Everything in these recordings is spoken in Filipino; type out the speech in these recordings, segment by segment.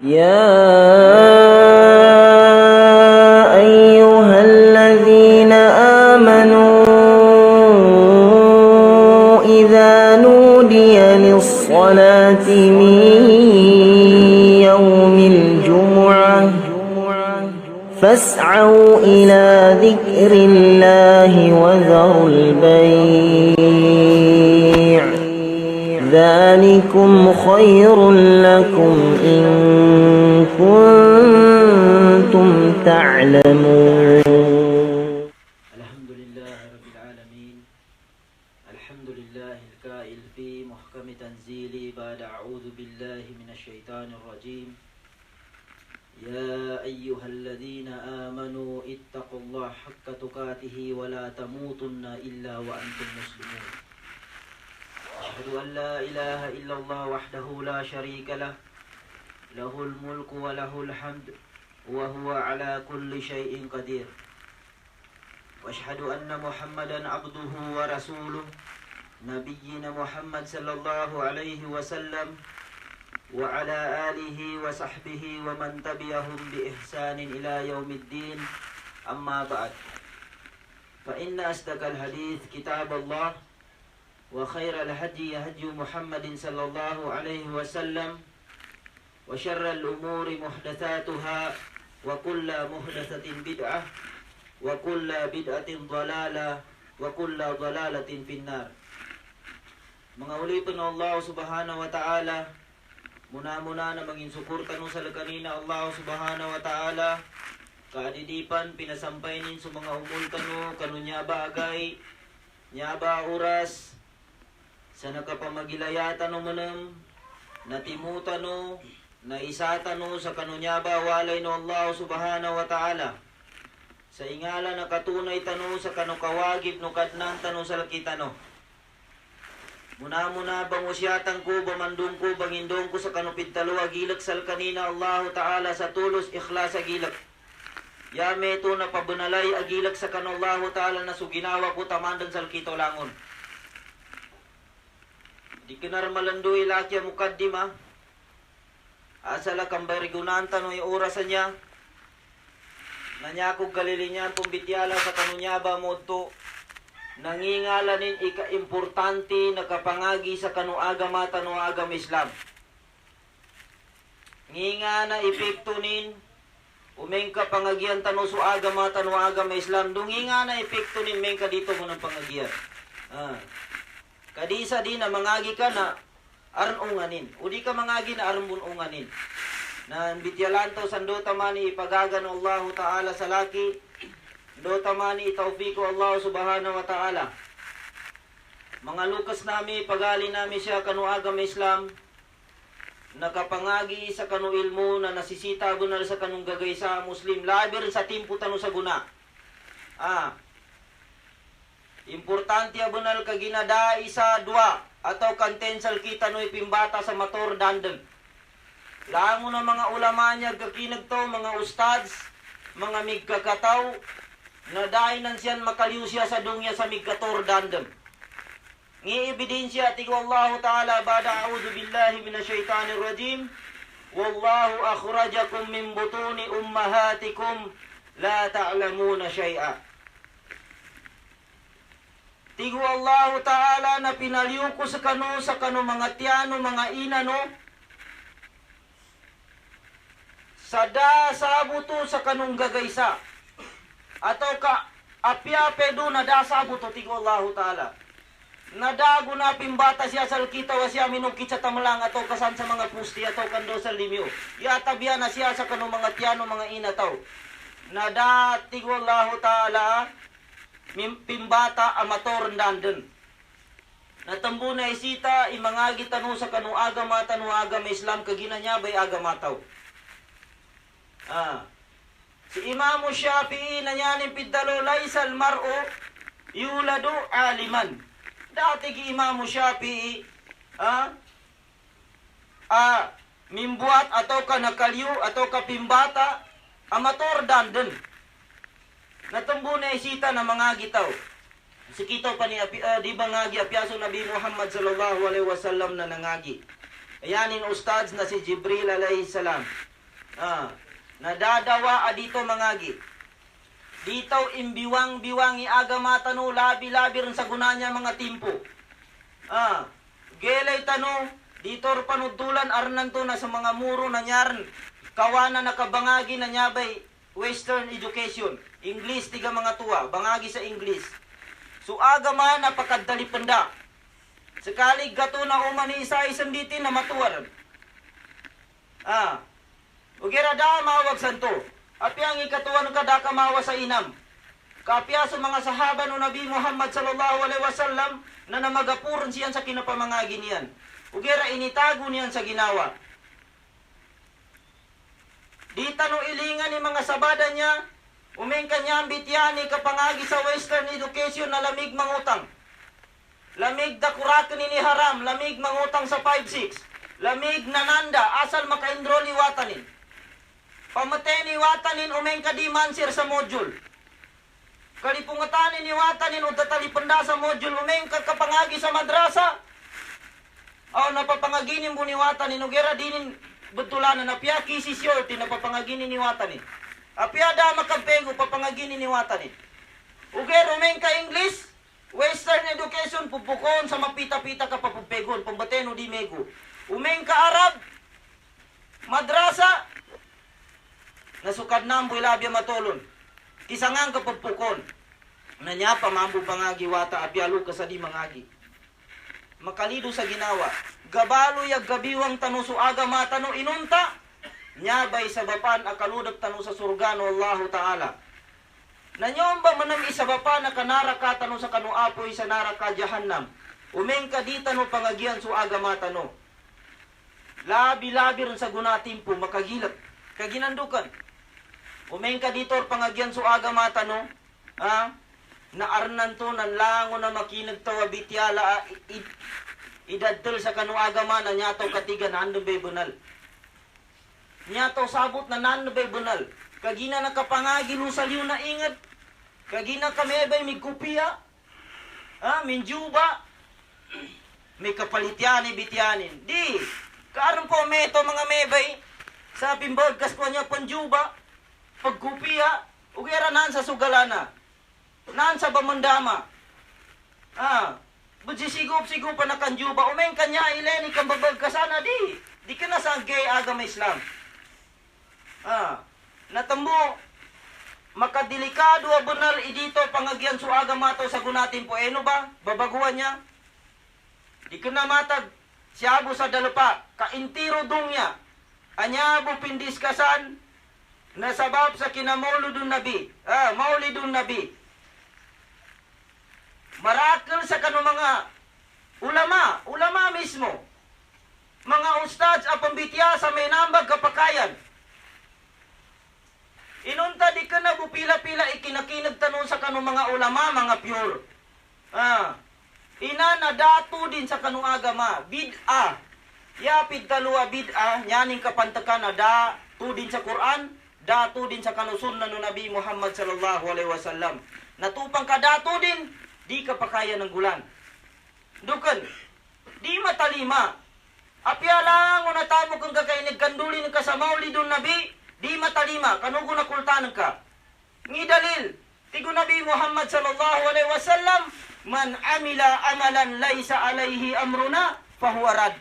يا أيها الذين آمنوا إذا نودي للصلاة من يوم الجمعة فاسعوا إلى ذكر الله وذروا البيع ذلكم خير لكم إن كنتم تعلمون. الحمد لله رب العالمين. الحمد لله القائل في محكم تنزيلي بعد أعوذ بالله من الشيطان الرجيم. يا أيها الذين آمنوا اتقوا الله حق تقاته ولا تموتن إلا وأنتم مسلمون. أشهد أن لا إله إلا الله وحده لا شريك له، له الملك وله الحمد وهو على كل شيء قدير. وأشهد أن محمدا عبده ورسوله، نبينا محمد صلى الله عليه وسلم وعلى آله وصحبه ومن تبعهم بإحسان إلى يوم الدين. أما بعد، فإن أصدق الحديث كتاب الله، وخير الهدي هدي محمد صلى الله عليه وسلم، وشر الأمور محدثاتها، وكل محدثة بدعة، وكل بدعة ضلالة، وكل ضلالة في النار. Mangaulipan Allah subhanahu wa ta'ala, muna-muna na maging sukurtan sa kanina Allah subhanahu wa ta'ala, kaadidipan pinasampay nin sa mga umultano, kanunya bagay, nya ba oras, sa nakapamagilayatan no manam, natimutan no, na isatan no sa kanunya ba walay no Allah subhanahu wa ta'ala. Sa ingala na katunay tano sa kanukawagib no kadnan tano sa lakita no. Muna-muna bangusyatan ko, bamandong ko, bangindong ko sa kanupid talo agilak sal kanina Allah ta'ala sa tulos ikhlas agilak. Yame ito na pabunalay agilak sa kanu Allah ta'ala na suginawa ko tamandan sal kito langon. Di kinar malandoy lakya mukaddima. Asala kambay rigunan tano yung orasan niya. Nanyakog kalilinyan pumbityala sa kanunyaba mo to. Nangingalanin ika-importante na kapangagi sa kanuagama tanuagam Islam. Nginga na epektunin umeng ka pangagian tanu su agama tanuagam Islam. Dunginga na epektunin meng ka dito mo ng pangagian. Kadisa di na mangagi ka na arununganin. O di ka mangagi na arununganin. Na bityalanto sandota mani ipagagan Allah ta'ala sa laki. Dota mani itawfiko Allah subhanahu wa ta'ala. Mga lukas nami, pagali nami siya kanuagam Islam. Nakapangagi sa kanu ilmo na nasisita gunal sa kanung gagay sa Muslim. Labir sa timpo tanu sa guna. Importante abunal kaginadai sa dua atau kantensal kita no ipimbata sa motor dandem. Lango na mga ulama niya kakinag to, mga ustads, mga migkakataw, na dahil nan siyan makaliw siya sa dunya sa migkator dandem. Ngi-ebidensya tigo Allah Ta'ala bada a'udhu billahi minasyaitanir rajim. Wallahu akhrajakum min butuni ummahatikum la ta'lamuna syai'a. Tigo Allah Ta'ala na pinaliw ko sa kanu mga tiyano, mga inano, sada sabuto sa kanong gagaysa. Ato ka apyape do na da sabuto tigo Allah Ta'ala. Nadago na pimbata siya sa kita wa siya minukit sa tamalang ato kasan sa mga pusti ato kando sa limyo. Yatabya na siya sa kanong mga tiyano, mga inataw. Nada tigo Allah Ta'ala pimbata amator nandun. Natambo na isita imangagi tanu sa kanu agama Islam kagina niya bay agamataw. Si Imam Shafi'i nanyanin piddalo laysal mar'u yuladu aliman. Dati ki Imam Shafi'i mimbuat atau ka nakaliw atau ka pimbata amator dandun. Natumbo na isita na mga gitaw. Sikito pa ni di ba ngagi apyaso Nabi Muhammad sallallahu alaihi wasallam na nangagi. Ayanin ustads na si Jibril alayhi salam. Nadadawa adito mangagi. Dito imbiwang-biwang iagamata no labi-labi rin sa gunanya mga timpo. Gelay tano dito panudulan arnan to na sa mga muro na nyaran kawana nakabangagi na nyabay Western education. English tiga mga tuwa, bangagi sa English. So agama napakadali penda. Sekali gato na umani isa-isang ditin na matuwaran. Ugera da mawag santo. Apiang ikatuan ka da kamawa sa inam. Kapya sa mga sahaba no Nabi Muhammad sallallahu alaihi wasallam na namagapuron siyan sa kinapamangagi niyan. Ugera initago niyan sa ginawa. Di tano ilingan ni mga sabada niya, umeng kanya bityani kapangagi sa Western education na lamig mangutang. Lamig da kurakan ni haram, lamig mangutang sa 5-6. Lamig nananda, asal maka-enroll iwatanin. Pamatay ni watanin, umeng ka di mansir sa module. Kalipungatanin ni watanin, o tatalipanda sa module, umeng ka kapangagi sa madrasa. Napapangaginin mo ni watanin, ugera dinin betulanan, apya kisisyorti, napapangaginin ni watanin. Apya da makampego, papangaginin ni watanin. Ugera, umeng ka English, Western education, pupukon sa mapita-pita ka papupegon, pambateno di mego. Umeng ka Arab, madrasa, nasukad na ang labya matulon. Kisangang ka pupukon. Nanya pamambu pangagi wata, apyalo ka sa di mangagi. Makalido sa ginawa. Gabalo yag gabiwang tano su aga matano inunta. Nyabay sa bapan akaludap tano sa surgano Allahu Ta'ala. Nanyon ba manam isa ba pa na kanaraka tano sa kanu apoy sa naraka jahannam. Umeng ka di tano pangagian su aga matano. Labi-labi rin sa gunatimpo makagilap. Kaginandukan. Umeng ka dito pangagian su aga matano. Na arnan to nan lango na makinag tawa bityala idadtel sa kanu agama na nyato katiga na ando bay bunal. Nyato sabot na nando bay bunal. Kagina nakapangagi no saliw na ingat. Kagina kamebay may kupiya. Minjuba. May kapalityani bityanin. Di. Karon po meto mga mebay. Sa pimbag kasko niya panjuba. Pagkupiya. Ugera naan sa sugalana. Naan sa bamandama. Budsisigup-sigup pa na kanjuba. Umeng kanya ileni kang babag kasana. Di. Di ka na sa gay agama Islam. Natambo, makadelikado abunal idito pangagyan su agama to sa gunatin po. Eno ba? Babaguan niya? Di ka na matag siyabo sa dalapa. Kaintiro dung niya. Anyabo pindiskasan na sabab sa kinamaulidun nabi. Maulidun nabi. Marakil sa kanu mga ulama mismo. Mga ustads apambitya sa may nambag kapakayan. Inunta di ka na bupila-pila ikinakinag tanong sa kanu mga ulama, mga pure. Ina na dato din sa kanu agama, bid'ah. Yapid kalua bid'ah, nyaning kapantakan na dato din sa Quran, dato din sa kanu sunna no Nabi Muhammad sallallahu alaihi wasallam. Natupang ka dato din, di ka pa kaya ng gulan. Dukan, di matalima. Apya lang, unatamo kang kakainig kandulin ka sa maulidun nabi, di matalima, kanugo na kultanan ka. Ngi dalil, tigo Nabi Muhammad sallallahu alaihi wasallam, man amila amalan laysa alaihi amruna, fahuwa rad.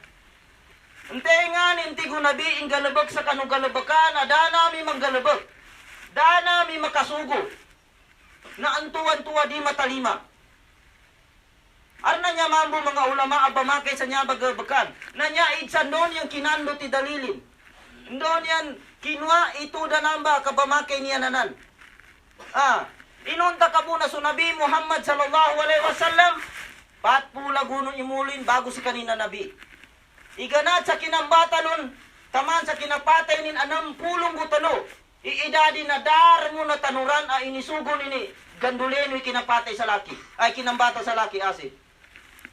Entengan, tigo Nabi, inggalabag sa kanugalabakan, adana mi manggalabag. Dana mi makasugo. Na antuan-tuwa di matalima. Arna niya mambo mga ulama abamakay sa niya bagabakan. Na niya idsan doon yung kinando ti dalilin. Doon yan, kinwa ito danamba kabamakay niya nanan. Inunta ka muna so Nabi Muhammad sallallahu alaihi wasallam, patpula guno imulin bago si kanina Nabi. Iganat sa kinambata nun, taman sa kinapatay nin 60 gutalo. Iidadi na dar mo na tanuran inisugon ini ganduleno kinapatay sa laki. Ay kinambata sa laki asin.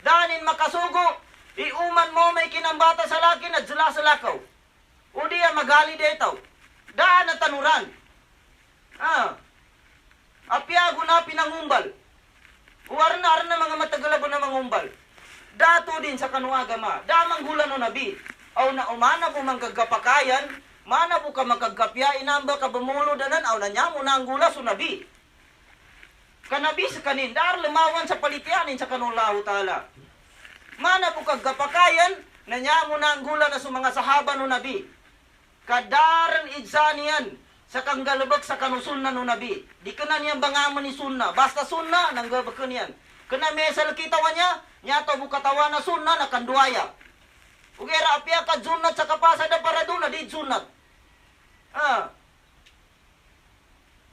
Danin makasugo, iuman mo may kinambata sa laki na dzula sa lakaw. O diya magali detaw. Daan na tanuran. Apyago na pinangumbal. Uwarna mga matagalabo na mangumbal. Dato din sa kanuagama. Damang gula no Nabi. aw na umana po magkagapakayan, mana po ka magkagapya, inamba ka bumulo danan, aw na niya mo na ang gula so nabi. Kanabi sa kanin, dar lumawan sa palitianin sa kanullahu ta'ala. Mana po kagapakayan, na niya mo na ang gula na sa mga sahaba no nabi. Kadaran idsaniyan, sa kanggalabag sa kanusunna no nabi. Di ka na niyang bangaman ni sunna, basta sunna, nanggabag ka niyan. Kana mesal kitawan niya to bukatawa na sunna na kanduaya. Ugera apya ka sunat sa kapasada para doon na di sunat.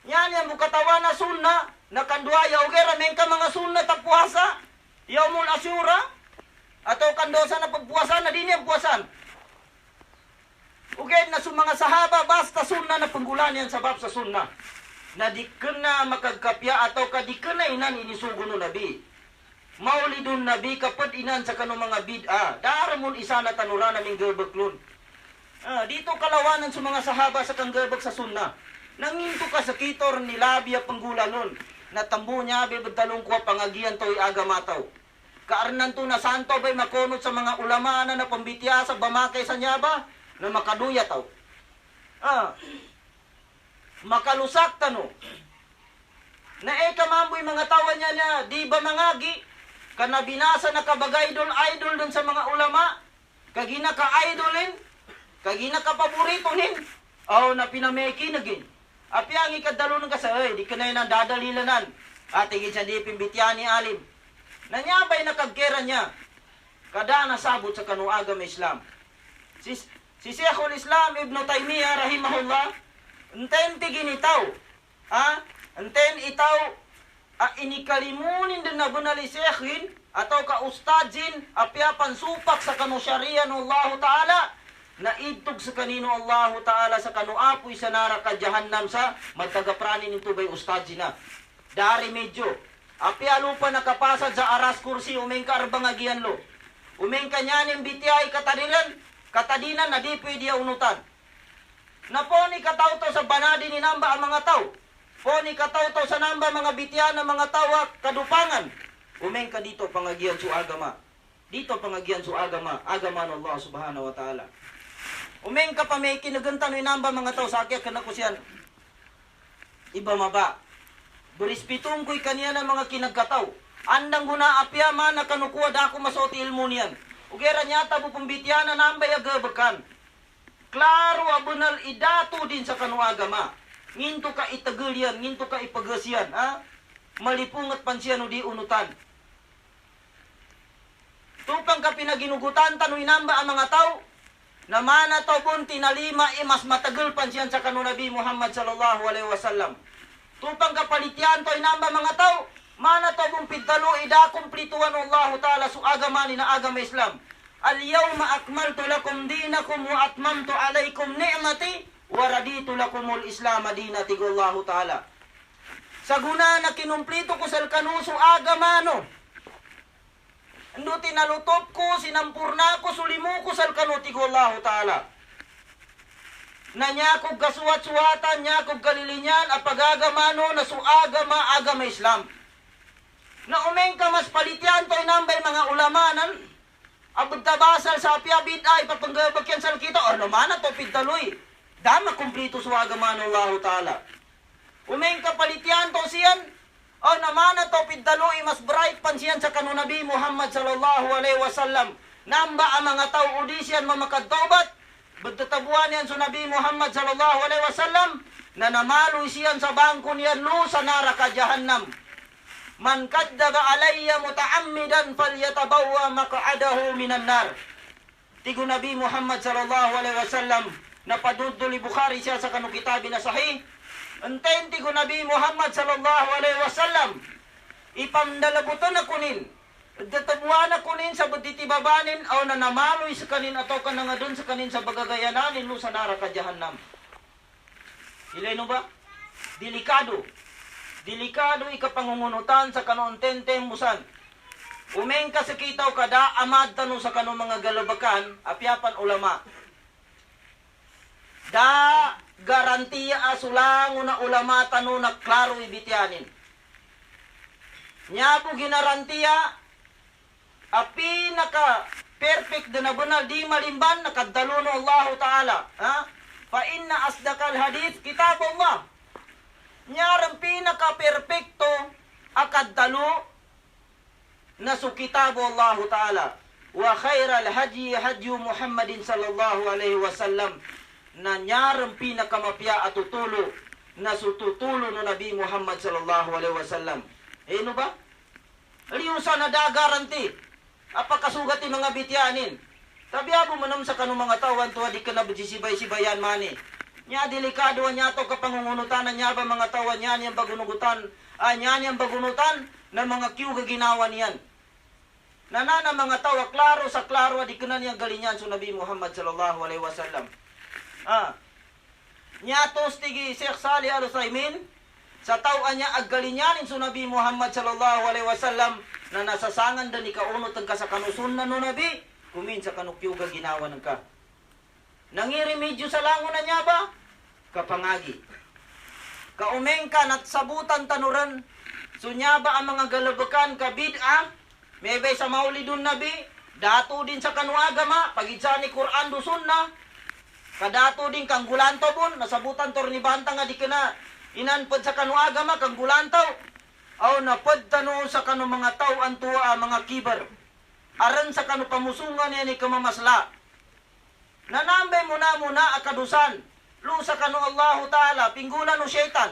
Yan yung bukatawa na sunna na kanduaya. Ugera men ka mga sunna ta puasa. Yaumul asyura. Ato kandosa na pagpuasan na di niya puasan. Ugera na sa mga sahaba basta sunna na panggulan yan sabab sa sunna. Na di ka na makagkapya atau ka di ka na inan inisugo no nabi. Maulidun nabi kapag inan sa kanong mga bid'a. Daramon isa na tanura naming gerbeklon. Dito kalawanan sa mga sahaba sa kang gerbek sa sunna. Nanginto ka sa kitor ni labiya panggulanon. Natambo niya bebedalong ko pangagian to'y agamataw. Kaarnan to na santo ba'y makonot sa mga ulama na napambitya sa bamakay sa niya ba? Na makaduya taw. Makalusak tano. Na kamamboy mga tawa niya di ba mangagi? Kana binasa na kabagay idol dun sa mga ulama. Kagina ka idolin. Kagina ka paboritonin. Na pinameki na gin. Api ang ikadalo ng kasa, di ka na yun ang dadalilanan. Tingin siya di pimbitya ni alim. Nanyabay na kagkera niya. Kada nasabot sa kanuaga may Islam. Si Sheikhul Islam Ibn Taymiyyah rahimahullah. Enten tiginitaw. Enten itaw inikalimunin din na bunali Sheikhin atau ka ustadjin apyapan supak sa kanu syariah no Allah Ta'ala na itog sa kanino Allah Ta'ala sa kanu apoy sa naraka jahannam sa magtagaprani nito bay ustadjin na dari medyo apya lupa nakapasad sa aras kursi umeng ka arbang agian lo umeng ka nyanin bitiyay katadinan na di pwede unutan na po ni katawto sa banadi ni namba ang mga tao. Poni kataw-taw sa namba mga bityan ng mga tawa kadupangan. Umeng ka dito pangagian su agama. Dito pangagian su agama. Agama ng Allah subhanahu wa ta'ala. Umeng ka pa may kinagantan ng namba mga tawa sa akyat ka na ko siyan. Iba maba. Berispitong ko'y kaniya ng mga kinagkataw. Andang guna apya man na kanukuha da ako masoti ilmo niyan. Ugera niya tabo pambityan na nambay agabakan. Klaro abunal idato din sa kanuagama. Nginto ka itagilian, nginto ka ipagasian, malipungat pansiyan o di unutan. Tupang ka pinaginugutan, tanoy namba ang mga tao, na mana tao pun tinalima, mas matagal pansiyan sa kanu Nabi Muhammad sallallahu alaihi wasallam. Tupang ka palityan, to'y namba mga tao, mana tao pun pidalo, ida kumplituan Allah Ta'ala su agama ni na agama Islam. Al-yawma akmaltu lakum dinakum wa atmamtu alaikum ni'mati, waraditu lakumul Islam madina tigullahu ta'ala. Sa guna na kinumplito ko sa kanuso agamano. Ando tinalutop ko, sinampurna ko, sulimu ko sa kanu tigullahu ta'ala. Na niya kog kasuwat-suwatan, niya kog kalilinyan, apagagamano na su agama Islam. Na umeng ka mas palityan to inambay mga ulamanan, abad tabasal sa apyabid ay papanggabagyan sa kita, naman na to pidtaloy. Dama kumplito sa agama ng Allah Ta'ala. Umeng kapalityan to siyan. Naman na to pidaloy mas bright pan siyan sa kanu Nabi Muhammad sallallahu alaihi wasallam. Namba ang mga tao udisyan mamakadtobat. Bagtatabuan yan sa Nabi Muhammad sallallahu alaihi wasallam. Na namaloy siyan sa bangko niyan lo sa naraka jahannam. Man kaddaba alayya muta'ammidan falyatabawa maq'adahu minan nar. Tigo Nabi Muhammad sallallahu alaihi wasallam. Napadudol ni Bukhari siya sa kanong kitabi na sahih. Antenti ko Nabi Muhammad sallallahu alaihi wasallam. Ipamdalabuto na kunin. Databuan na kunin sa buditibabanin o na namaloy sa kanin ato ka na nga dun sa kanin sa bagagayananin no sa naraka jahannam. Ilay no ba? Delikado. Delikado ikapangungunutan sa kanong tentembusan. Umeng ka sa kitaw kada amad tanong sa kanong mga galabakan apyapan ulama. Da garantiya asulang na ulama tanu na klaro ibityanin. Nya po ginarantiya pinaka perfect na bunal di malimban nakaddaluno Allah Ta'ala. Ha? Fa inna asdaqal hadith kitab Allah. Nyarang pinaka-perfecto akaddalu na su kitab Allah Ta'ala. Wa khairal haji hajju Muhammadin sallallahu alaihi wasallam. Na nyarang pinakamapya at tutulo na su tutulo no Nabi Muhammad sallallahu alaihi wasallam. Ano ba? Aliusa na dagaranti. Apakasugati mga bityanin. Tabi abo manam sa kanong mga tawan tuwa di ka na sibay-sibayan mani. Nya delikado nya to kapangungunutan nya ba mga tawan nya niyang bagunugutan. Nya niyang bagunutan na mga kiw ginawa niyan. Nanana mga tawa klaro sa klaro di kana niyang galinyan sa Nabi Muhammad sallallahu alaihi wasallam. Nya tos tigi Sheikh Salih Al-Utsaimin sa tawaan niya aggalinyanin sa Nabi Muhammad sallallahu alaihi wasallam na nasasangan dan ikaunot ang ka sa kanusunan no Nabi kumin sa kanukyuga ginawa ng ka. Nangirimedyo sa langon na niya ba? Kapangagi. Kaumeng ka nat sabutan tanuran sunya ba ang mga galabakan kabid'a mebay sa maulidun Nabi dato din sa kanuagama pagidsa ni Quran do sunna kadato din kang gulanto bon nasabutan tor ni bantang nga di kana inanpod sa kanuagama kang gulantaw aw napod tano sa kanu mga taw ang tuwa mga kibar aran sa kanu pamusungan niya ni kamamasla nanambay muna akadusan lu sa kanu Allah Ta'ala pinggulan no syaitan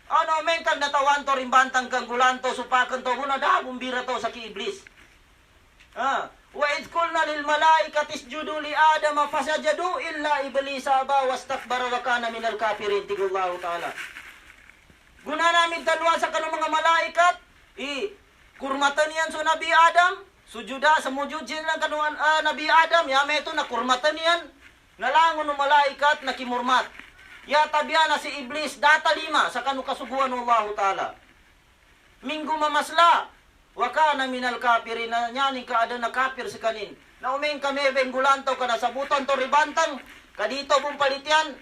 ano men kang natawan to rimbantang kang gulanto supakan to huna da bumbira to sa kiiblis wa id qulna lil malaikati isjudu li adama fasajadu illa iblis aba wastakbara wa kana minal kafirin tigullahu ta'ala guna namin talwa sa kanong mga malaikat kurmatan yan so Nabi Adam sujuda samujud sila kanuan Nabi Adam yame ito na kurmatan yan nalangon ng malaikat na kimurmat ya tabiya na si iblis data 5 sa kanu kasuguan ng Allah Ta'ala minggu mamasla wa kana minal kafirin na nyani ka ada na kafir sa kanin na umeng kami benggulantaw ka na sabutan to ribantang kadito pong palitian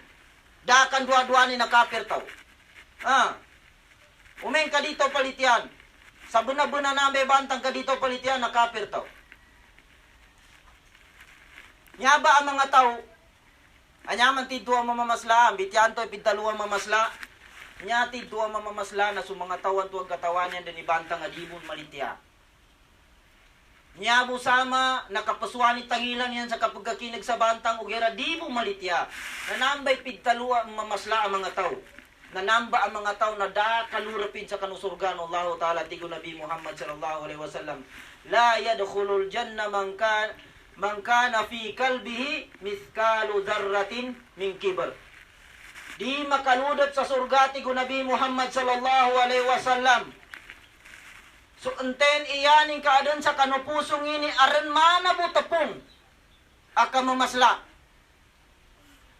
dakan dua-dua ni na kafir taw umeng kadito palitian sa buna-buna na may bantang kadito palitian na kafir taw nya ba ang mga taw anyaman tidwa mamamasla bityan to pitaluan mamasla nya tidwa mamamasla na sumanga tawan tuwag katawanan den ibantang adibon malitya nya busama nakapaswani tangilan yan sa kapagkakinig sa bantang ugera dibong malitya nanambay pitaluan mamasla ang mga taw nanamba ang mga taw na da kalurapin sa kanusurgan Allah Ta'ala tigo Nabi Muhammad sallallahu alaihi wasallam la yadkhulul janna man kana fi kalbihi mithqalu dzarratin min kibr di makaludot sa surga ti Nabi Muhammad sallallahu alaihi wasallam so enten iyaning kaadon sa kanupusong ini aran mana butapong aka mamasla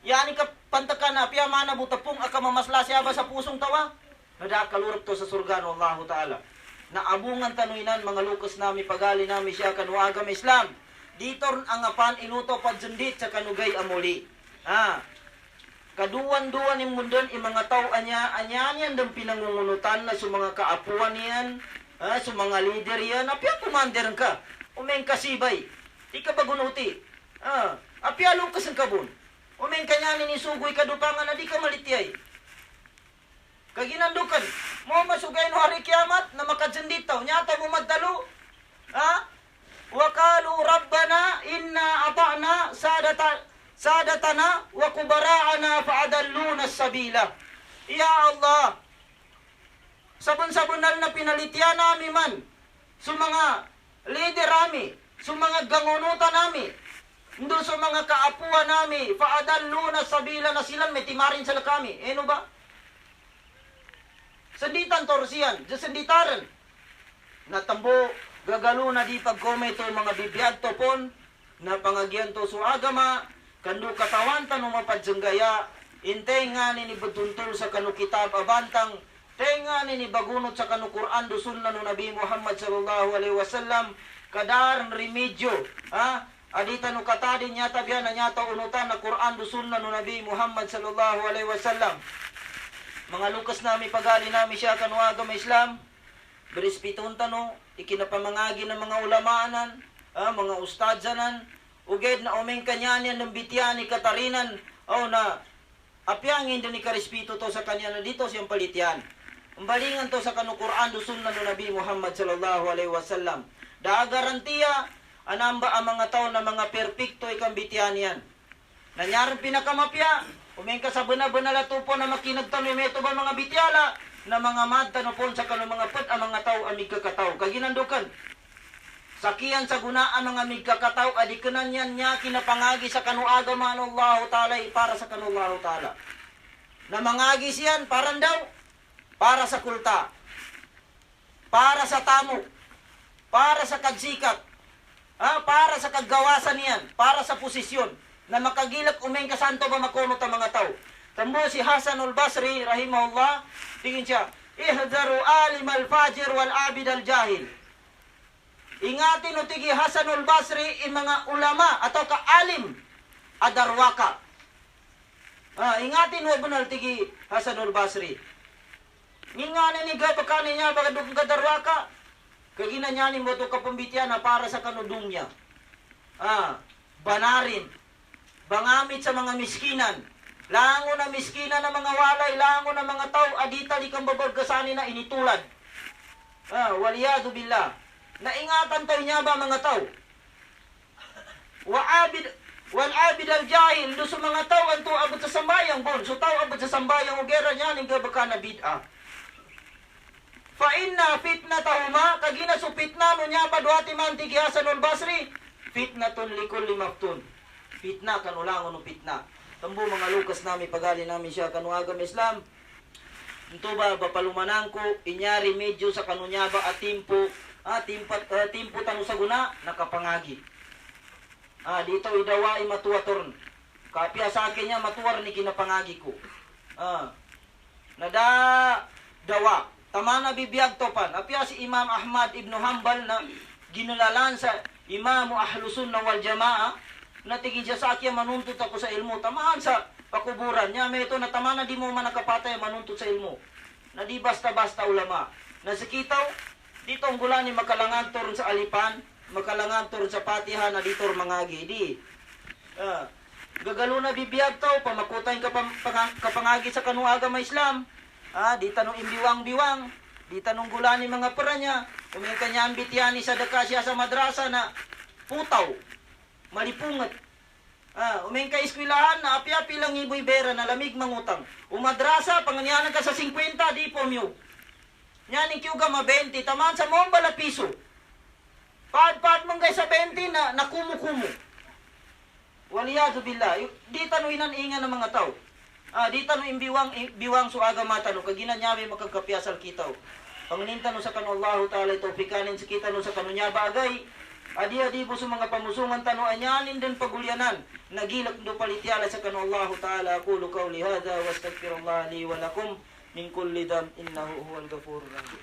yani ka pantakan na piya mana butapong aka mamasla siya ba sa pusong tawa nadakalurot to sa surga no Allah Ta'ala na abungan tanuinan mga lukas nami pagali nami siya kanuagam Islam dito ang apan inuto padsundit sa kanugay amuli. Kaduan-duan yung mundon mga tao anyan dang pinangungunutan na sa mga kaapuan niyan, sa mga leader yan, apya commander ka, umeng kasibay, di ka bagunuti, apya lukas ang kabun, umeng kanyanin isugoy kadupangan na di ka malityay. Kaginandukan, mo masugay no hari kiamat na makadsundit tao, nyata mo magdalo, وقالوا ربنا إنا أطعنا سادتنا وكبراءنا فأضلونا السبيل يا الله sabon-sabonal na pinalityan nami man sa mga leader nami sa mga gangunutan nami ndo sa mga kaapuan nami faadalluna sabila na silang may timarin sila kami ano ba sanditan torsiyan sanditaran natambo gagalo na di pagkomay to mga bibiyag to pon na pangagyan to so agama kanu katawan tanong mapadjanggaya intay nga ni betuntol sa kanu kitab abantang tenga ni bagunot sa kanu Quran do sunna no Nabi Muhammad sallallahu alaihi wasallam kadar remedyo adita no katadi nyata biya na nyata unutan na Quran do sunna no Nabi Muhammad sallallahu alaihi wasallam mga lukas nami pagali nami siya kanu agama Islam berispitun tano ikinapamangagi ng mga ulamaanan mga ustadzanan, uged na umeng kanyanyan ng bityan ni Katarinan, na apyangin din ni karespeto to sa kanya na dito siyang palitian. Umbalingan to sa kanukuran do sunna no Nabi Muhammad sallallahu alaihi wasallam. Da garantiya anamba ang mga tao na mga perpekto ikang bityan yan. Nanyaring pinakamapya, umeng ka sa bena-benala tupo na makinagtan ni meto ba mga bityala na mga madta no pon sa kanang mga put ang mga tao amig kakataw. Kaginandukan. Sakian sa gunaan mga migkakataw, adikanan yan niya kinapangagi sa kanuaga man Allah Ta'ala para sa kanullahu Ta'ala. Na mangagi siyan, paran daw, para sa kulta, para sa tamo, para sa kagsikat, para sa kaggawasan niyan, para sa posisyon, na makagilak umeng kasanto ba makunot ang mga tao. Tambo si Hasan al-Basri, rahimahullah, tingin siya, ihdaru alim al-fajir wal-abid al-jahil. Ingatin o tigi Hasanul Basri mga ulama atau kaalim adarwaka. Ingatin o bunal tigi Hasanul Basri. Inganin ni gapakani niya bagadong kadarwaka. Kaginanyanin mo ito kapambityan na para sa kanudong niya. Banarin. Bangamit sa mga miskinan. Lango na miskinan na mga walay. Lango na mga tao. Adita di kang babargasani na initulad. Waliyadu billah. Naingatan tayo niya ba mga tao? Wal-abid al-jahil, do sa mga tao, anto abot sa sambayang bon. So tao abot sa sambayang ugera niya, ning baka na bid'a. Fa inna fitnatahuma, kagina so fitna no niya ba duati man tigi Hasanul Basri, fitnatun likulli maftun. Fitna kanulangon no fitna. Tambo mga lukas nami pagali namin siya kanuagam Islam. Ito ba bapalumanan ko, inyari medyo sa kanunya ba at timpo, timpo tanu sa guna, nakapangagi. Dito idawai matuwatorn. Kapya sa akin niya, matuwar ni kinapangagi ko. Nada dawa. Tama na bibiyag topan. Apya si Imam Ahmad ibn Hanbal na ginulalan sa Imamu Ahlusunna wal Jamaa, natigin siya sa akin, manuntut ako sa ilmu. Tamaan sa pakuburan niya. May ito na tama na di mo man nakapatay, manuntut sa ilmu. Na di basta-basta ulama. Nasikitaw, dito ang gula ni makalangan turun sa alipan, makalangan turun sa patihan na dito mangagi. Di. Gagalo na bibiyag tao, pamakutay kapangagi sa kanuaga may Islam. Di tanong imbiwang-biwang, di tanong gula ni mga pera niya. Kuming kanya ambityan ni sadaka siya sa madrasa na putaw, malipungat. Umeng ka iskwilahan na api-api lang iboy bera na lamig mangutang. Umadrasa, panganyanan ka sa 50, di po myo. Yan yung kyuga ma 20, tamaan sa mong bala piso. Pad-pad mong kay sa 20 na nakumu-kumu. Waliyadu billah. Di tanuinan inga ng mga tao. Di tanu imbiwang suaga mata no. Kaginanyabi makagkapyasal kitaw. Panginintan no sa kanallahu ta'ala ito, pikanin sa kita no sa kanunya bagay. Adi-adi po sa mga pamusungan tanu anyanin din pagulyanan. Nagilak do palityala sa kanallahu ta'ala. Aqulu qawli hadha wa astaghfirullah li wa lakum min kulli dam innahu huwal ghafurur rahim.